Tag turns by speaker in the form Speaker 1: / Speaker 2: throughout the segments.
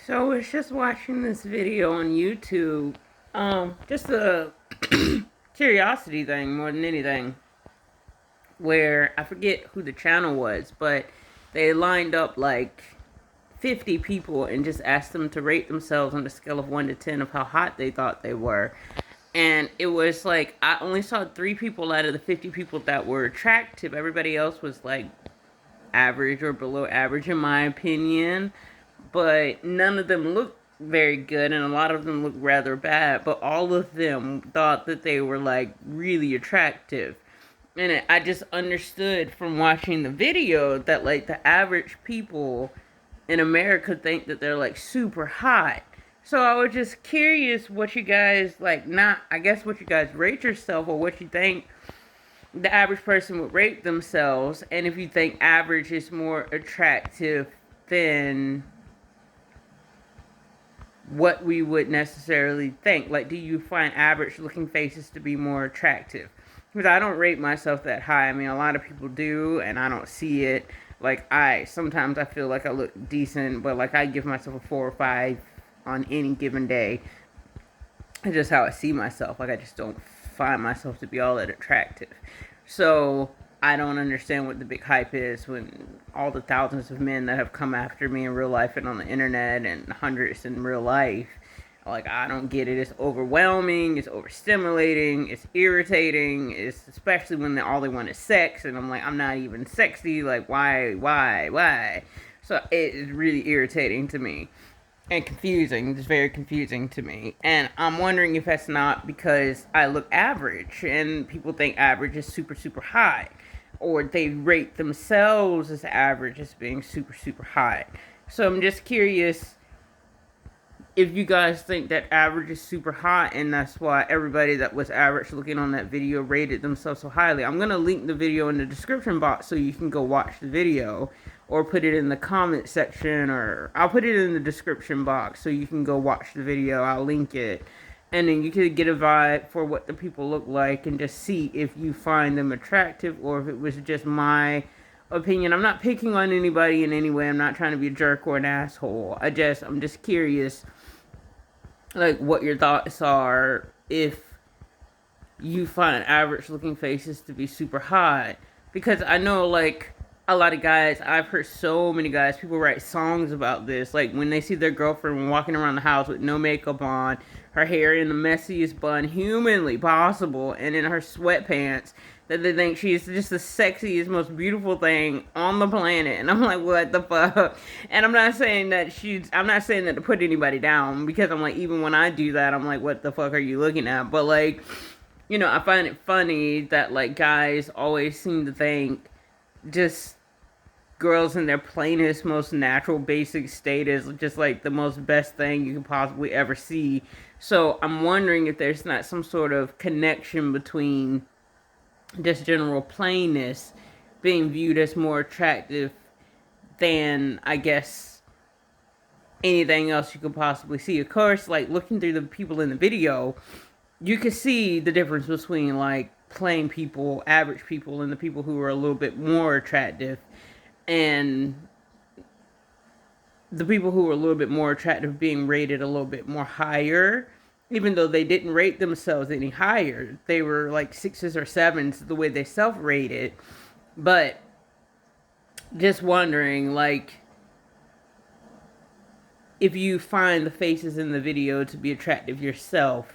Speaker 1: So I was just watching this video on YouTube. Just a curiosity thing more than anything. Where I forget who the channel was, but they lined up like 50 people and just asked them to rate themselves on a scale of 1 to 10 of how hot they thought they were. And it was like, I only saw 3 people out of the 50 people that were attractive. Everybody else was like average or below average, in my opinion. But none of them looked very good, and a lot of them looked rather bad. But all of them thought that they were like really attractive. And I just understood from watching the video that like the average people in America think that they're like super hot. So I was just curious what you guys like, not, I guess what you guys rate yourself, or what you think the average person would rate themselves, and if you think average is more attractive than what we would necessarily think. Like, do you find average looking faces to be more attractive? Because I don't rate myself that high. I mean, a lot of people do, and I don't see it. Like, sometimes I feel like I look decent, but like I give myself a 4 or 5 on any given day. It's just how I see myself. Like, I just don't find myself to be all that attractive. So I don't understand what the big hype is when all the thousands of men that have come after me in real life and on the internet and hundreds in real life. Like, I don't get it. It's overwhelming. It's overstimulating. It's irritating. It's especially when all they want is sex. And I'm like, I'm not even sexy. Like, why? So it is really irritating to me. And confusing. It's very confusing to me. And I'm wondering if that's not because I look average and people think average is super, super high. Or they rate themselves as average as being super, super high. So I'm just curious if you guys think that average is super high, and that's why everybody that was average looking on that video rated themselves so highly. I'm going to link the video in the description box so you can go watch the video, or put it in the comment section, or I'll put it in the description box so you can go watch the video. I'll link it, and then you can get a vibe for what the people look like and just see if you find them attractive or if it was just my opinion. I'm not picking on anybody in any way. I'm not trying to be a jerk or an asshole. I'm just curious, like, what your thoughts are if you find average looking faces to be super hot. Because I know, like, a lot of guys, I've heard so many guys, people write songs about this. Like, when they see their girlfriend walking around the house with no makeup on, her hair in the messiest bun humanly possible, and in her sweatpants, that they think she's just the sexiest, most beautiful thing on the planet. And I'm like, what the fuck? And I'm not saying that to put anybody down, because I'm like, even when I do that, I'm like, what the fuck are you looking at? But like, I find it funny that like guys always seem to think just girls in their plainest, most natural, basic state is just like the most best thing you can possibly ever see. So I'm wondering if there's not some sort of connection between just general plainness being viewed as more attractive than, I guess, anything else you could possibly see. Of course, like, looking through the people in the video, you can see the difference between like plain people, average people, and the people who are a little bit more attractive. And the people who were a little bit more attractive being rated a little bit more higher, even though they didn't rate themselves any higher. They were like 6s or 7s the way they self-rated. But just wondering, like, if you find the faces in the video to be attractive yourself.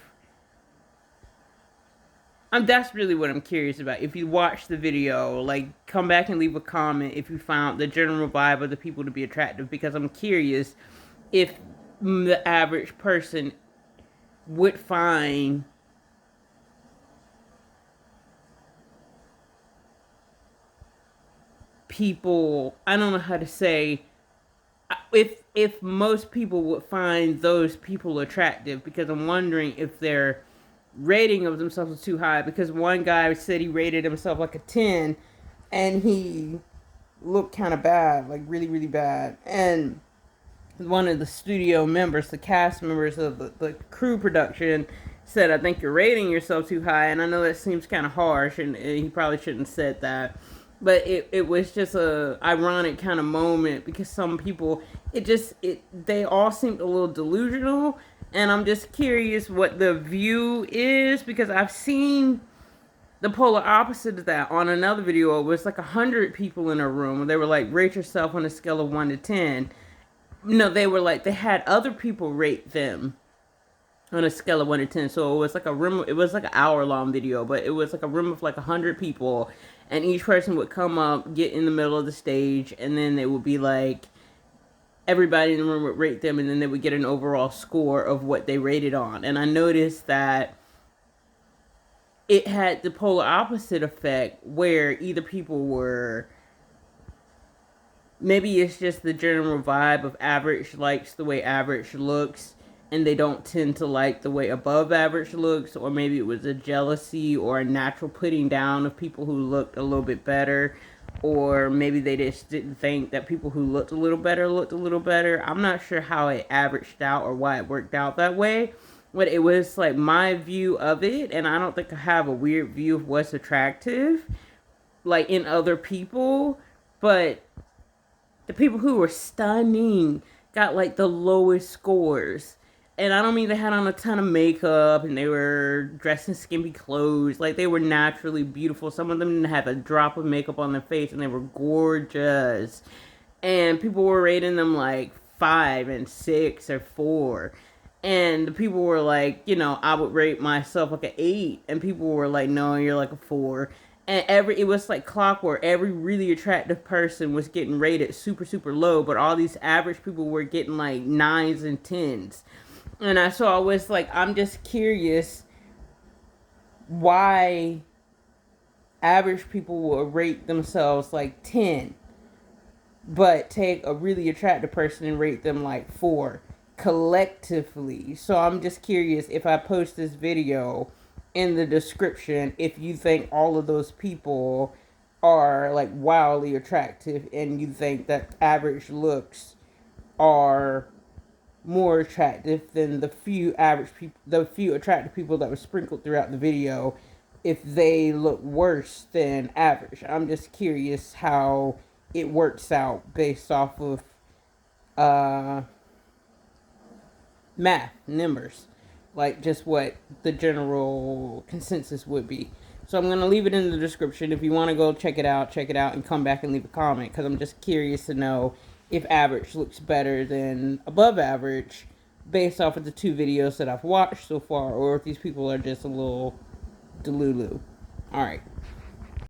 Speaker 1: That's really what I'm curious about. If you watch the video, like, come back and leave a comment if you found the general vibe of the people to be attractive, because I'm curious if the average person would find people, I don't know how to say, if most people would find those people attractive, because I'm wondering if their rating of themselves was too high. Because one guy said he rated himself like a 10, and he looked kind of bad, like really, really bad. And one of the studio members, the cast members of the crew production, said, I think you're rating yourself too high. And I know that seems kind of harsh, and he probably shouldn't have said that. But it was just a ironic kind of moment because some people, they all seemed a little delusional, and I'm just curious what the view is, because I've seen the polar opposite of that on another video. It was like 100 people in a room. They were like, rate yourself on a scale of 1 to 10. No, they were like, they had other people rate them on a scale of 1 to 10. So it was like a room, it was like an hour-long video, but it was like a room of like 100 people, and each person would come up, get in the middle of the stage, and then they would be like, everybody in the room would rate them, and then they would get an overall score of what they rated on. And I noticed that it had the polar opposite effect, where either people were, maybe it's just the general vibe of average likes the way average looks, and they don't tend to like the way above average looks, or maybe it was a jealousy or a natural putting down of people who looked a little bit better, or maybe they just didn't think that people who looked a little better. I'm not sure how it averaged out or why it worked out that way, but it was like my view of it, and I don't think I have a weird view of what's attractive, like in other people, but the people who were stunning got like the lowest scores. And I don't mean they had on a ton of makeup and they were dressed in skimpy clothes. Like, they were naturally beautiful. Some of them didn't have a drop of makeup on their face, and they were gorgeous. And people were rating them like 5 and 6 or 4. And the people were like, I would rate myself like an 8. And people were like, no, you're like a 4. And it was like clockwork. Every really attractive person was getting rated super, super low. But all these average people were getting like 9s and 10s. And so I was like, I'm just curious why average people will rate themselves like 10, but take a really attractive person and rate them like 4 collectively. So I'm just curious, if I post this video in the description, if you think all of those people are like wildly attractive, and you think that average looks are more attractive than the few attractive people that were sprinkled throughout the video, if they look worse than average. I'm just curious how it works out based off of math, numbers, like just what the general consensus would be. So I'm going to leave it in the description. If you want to go check it out, and come back and leave a comment, because I'm just curious to know if average looks better than above average based off of the 2 videos that I've watched so far, or if these people are just a little delulu. Alright.